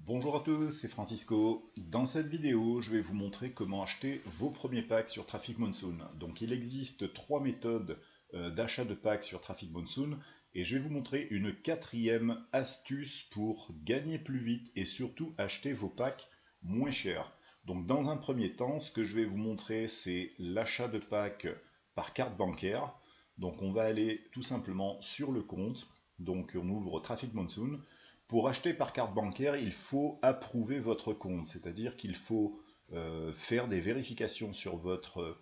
Bonjour à tous, c'est Francisco. Dans cette vidéo, je vais vous montrer comment acheter vos premiers packs sur Traffic Monsoon. Donc il existe trois méthodes d'achat de packs sur Traffic Monsoon et je vais vous montrer une quatrième astuce pour gagner plus vite et surtout acheter vos packs moins chers. Donc dans un premier temps, ce que je vais vous montrer, c'est l'achat de packs par carte bancaire. Donc on va aller tout simplement sur le compte. Donc on ouvre Traffic Monsoon. Pour acheter par carte bancaire, il faut approuver votre compte, c'est-à-dire qu'il faut faire des vérifications sur votre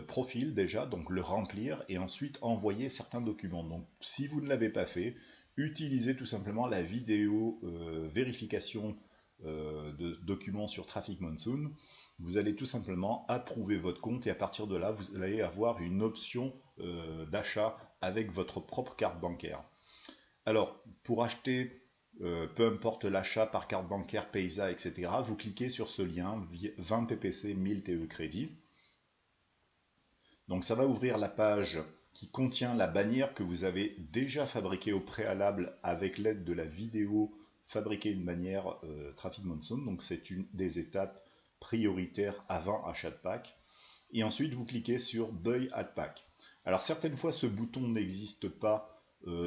profil déjà, donc le remplir et ensuite envoyer certains documents. Donc si vous ne l'avez pas fait, utilisez tout simplement la vidéo vérification de documents sur Traffic Monsoon. Vous allez tout simplement approuver votre compte et à partir de là, vous allez avoir une option d'achat avec votre propre carte bancaire. Alors, pour acheter peu importe l'achat par carte bancaire, Paysa, etc., vous cliquez sur ce lien 20 ppc 1000 TE crédit. Donc ça va ouvrir la page qui contient la bannière que vous avez déjà fabriquée au préalable avec l'aide de la vidéo fabriquer une bannière Traffic Monsoon. Donc c'est une des étapes prioritaires avant achat de pack. Et ensuite vous cliquez sur Buy Add Pack. Alors certaines fois ce bouton n'existe pas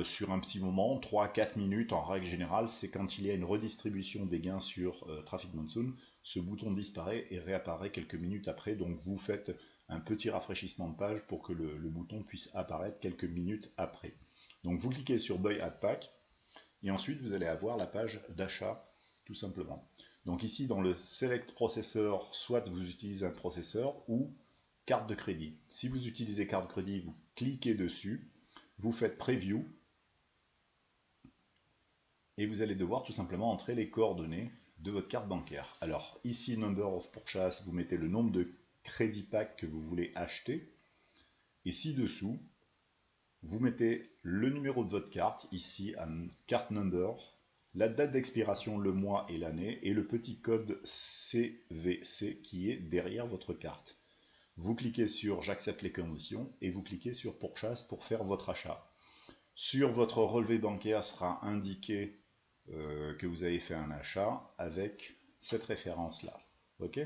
sur un petit moment, 3-4 minutes en règle générale, c'est quand il y a une redistribution des gains sur Traffic Monsoon, ce bouton disparaît et réapparaît quelques minutes après, donc vous faites un petit rafraîchissement de page pour que le bouton puisse apparaître quelques minutes après. Donc vous cliquez sur Buy Add Pack et ensuite vous allez avoir la page d'achat tout simplement. Donc ici dans le Select Processor, soit vous utilisez un processeur ou carte de crédit. Si vous utilisez carte de crédit, vous cliquez dessus, vous faites Preview et vous allez devoir tout simplement entrer les coordonnées de votre carte bancaire. Alors ici, Number of Purchase, vous mettez le nombre de crédit pack que vous voulez acheter. Et ci-dessous, vous mettez le numéro de votre carte, ici un carte number, la date d'expiration, le mois et l'année, et le petit code CVC qui est derrière votre carte. Vous cliquez sur j'accepte les conditions et vous cliquez sur Purchase pour faire votre achat. Sur votre relevé bancaire sera indiqué que vous avez fait un achat avec cette référence-là. Ok?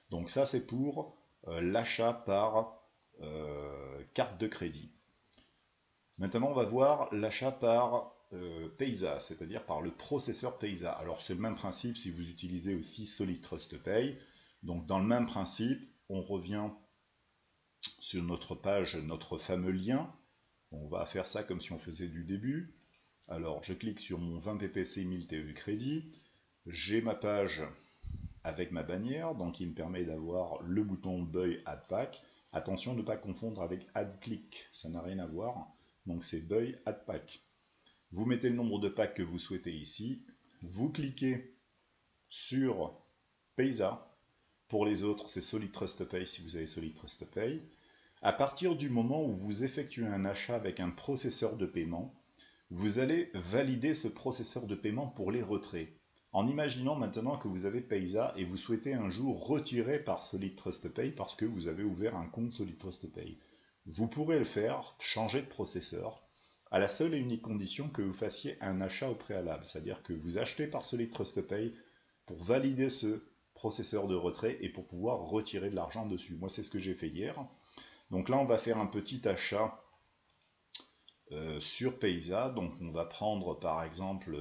Donc ça c'est pour l'achat par carte de crédit. Maintenant on va voir l'achat par Paysa, c'est-à-dire par le processeur Paysa. Alors c'est le même principe si vous utilisez aussi Solid Trust Pay. Donc dans le même principe, on revient sur notre page, notre fameux lien. On va faire ça comme si on faisait du début. Alors je clique sur mon 20 ppc 1000 TE crédit. J'ai ma page avec ma bannière, donc il me permet d'avoir le bouton Buy Add Pack. Attention de ne pas confondre avec Add Click, ça n'a rien à voir. Donc c'est Buy Add Pack. Vous mettez le nombre de packs que vous souhaitez ici. Vous cliquez sur Paysa. Pour les autres, c'est Solid Trust Pay si vous avez Solid Trust Pay. À partir du moment où vous effectuez un achat avec un processeur de paiement, vous allez valider ce processeur de paiement pour les retraits. En imaginant maintenant que vous avez Paysa et vous souhaitez un jour retirer par Solid Trust Pay parce que vous avez ouvert un compte Solid Trust Pay. Vous pourrez le faire, changer de processeur, à la seule et unique condition que vous fassiez un achat au préalable. C'est-à-dire que vous achetez par Solid Trust Pay pour valider ce processeur de retrait et pour pouvoir retirer de l'argent dessus. Moi c'est ce que j'ai fait hier. Donc là on va faire un petit achat sur Paysa. Donc on va prendre par exemple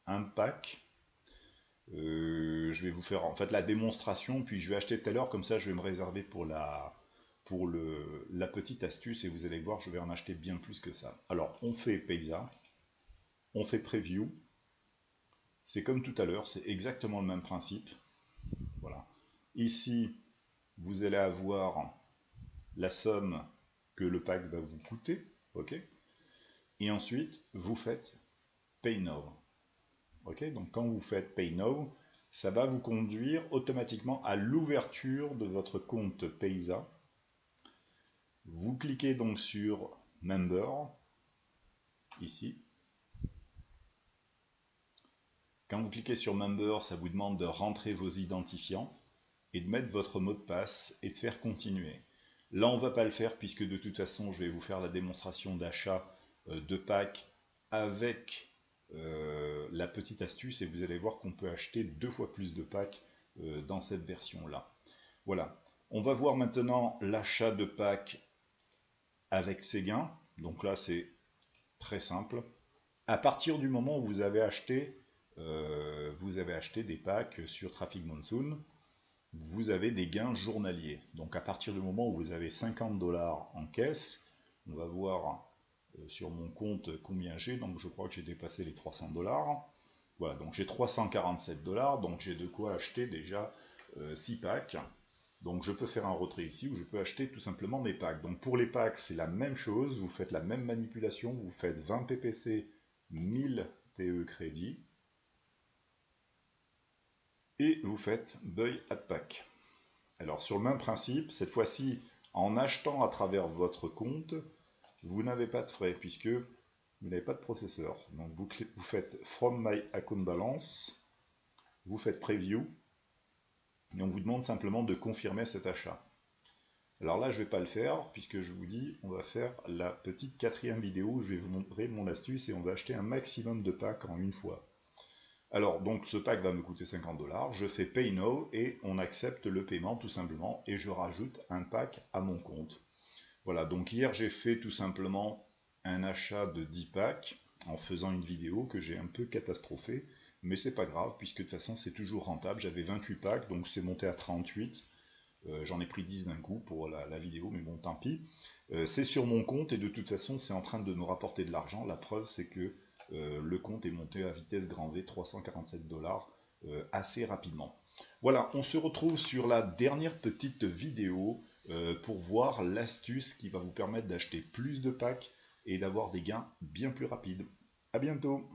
un pack. Je vais vous faire en fait la démonstration, puis je vais acheter tout à l'heure, comme ça je vais me réserver pour la petite astuce et vous allez voir, je vais en acheter bien plus que ça. Alors on fait Paysa, on fait Preview, c'est comme tout à l'heure, c'est exactement le même principe. Voilà. Ici, vous allez avoir la somme que le pack va vous coûter, ok? Et ensuite, vous faites Pay Now. Ok, donc quand vous faites Pay Now, ça va vous conduire automatiquement à l'ouverture de votre compte Paysa. Vous cliquez donc sur Member, ici. Quand vous cliquez sur Member, ça vous demande de rentrer vos identifiants et de mettre votre mot de passe et de faire continuer. Là, on ne va pas le faire puisque de toute façon, je vais vous faire la démonstration d'achat de pack avec la petite astuce et vous allez voir qu'on peut acheter 2 fois plus de packs dans cette version-là. Voilà, on va voir maintenant l'achat de packs avec ses gains. Donc là, c'est très simple. À partir du moment où vous avez acheté des packs sur Traffic Monsoon, vous avez des gains journaliers. Donc à partir du moment où vous avez 50 $ en caisse, on va voir sur mon compte combien j'ai. Donc je crois que j'ai dépassé les 300 $. Voilà, donc j'ai 347 $, donc j'ai de quoi acheter déjà 6 packs. Donc je peux faire un retrait ici où je peux acheter tout simplement mes packs. Donc pour les packs, c'est la même chose, vous faites la même manipulation, vous faites 20 PPC, 1000 TE crédit, et vous faites Buy at Pack. Alors sur le même principe, cette fois-ci, en achetant à travers votre compte, vous n'avez pas de frais puisque vous n'avez pas de processeur. Donc vous faites From My Account Balance, vous faites Preview, et on vous demande simplement de confirmer cet achat. Alors là, je ne vais pas le faire, puisque je vous dis, on va faire la petite 4e vidéo où je vais vous montrer mon astuce et on va acheter un maximum de packs en une fois. Alors, donc ce pack va me coûter 50 $, je fais Pay Now et on accepte le paiement tout simplement et je rajoute un pack à mon compte. Voilà, donc hier j'ai fait tout simplement un achat de 10 packs en faisant une vidéo que j'ai un peu catastrophée, mais c'est pas grave puisque de toute façon c'est toujours rentable. J'avais 28 packs, donc c'est monté à 38. J'en ai pris 10 d'un coup pour la vidéo, mais bon, tant pis. C'est sur mon compte et de toute façon c'est en train de me rapporter de l'argent. La preuve c'est que le compte est monté à vitesse grand V, 347 $ assez rapidement. Voilà, on se retrouve sur la dernière petite vidéo pour voir l'astuce qui va vous permettre d'acheter plus de packs et d'avoir des gains bien plus rapides. A bientôt!